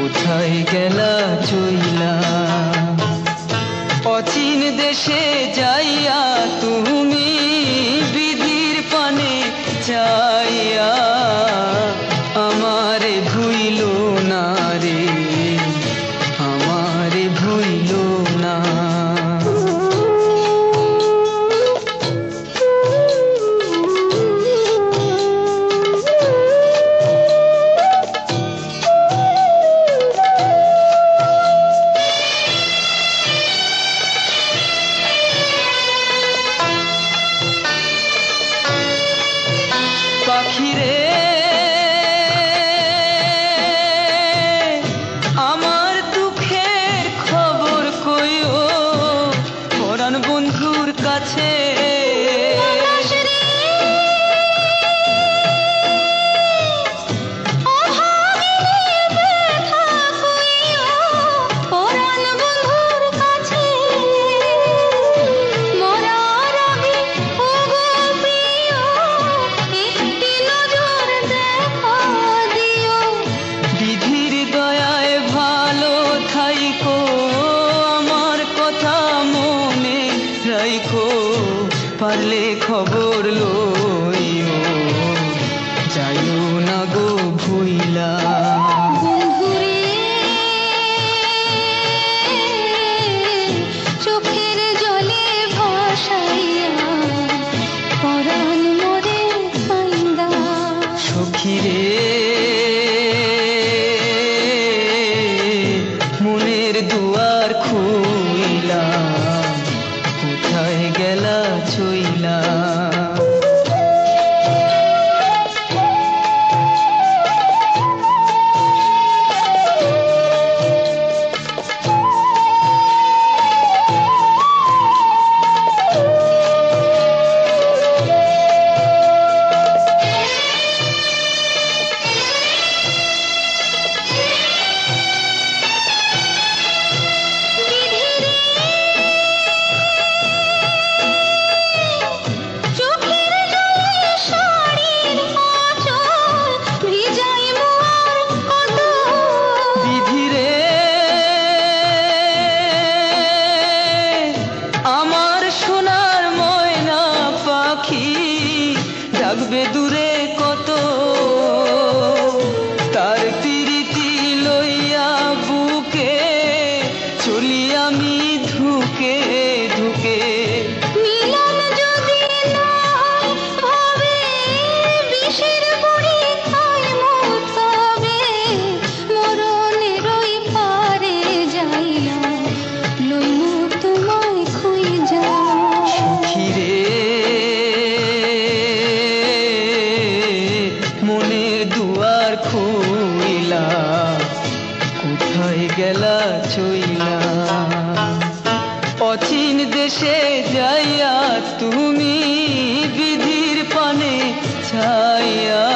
কোথায় গেলা চইলা। অচিন দেশে যাইয়া তুমি বিধির পানে চাইয়া আমারে ভুইল না রে, আমারে ভুইল না। পাখিরে আমার দুঃখের খবর কইও পরাণ বন্ধুর কাছে। পারলে খবর লইও যাইও না গো ভুইলা। বন্ধুরে চোখের জলে ভাসাইয়া পরাণ মোরে কান্দা। সখীরে মনের দুয়ার খুইলা কোথায় গেলা চইলা। ডাকবে দূরে কত তার প্রীতি লইয়া বুকে চলি আমি ধুকে ধুকে। মিলন যদি না ভাবে বিষের বড়ি খাই মতবে মরণের ওই পারে যাইয়া লইমু তোমায় খুঁজা। সখীরে মনের দুয়ার খুইলা কোথায় গেলা চইলা। অচিন দেশে যাইয়া তুমি বিধির পানে ছাইয়া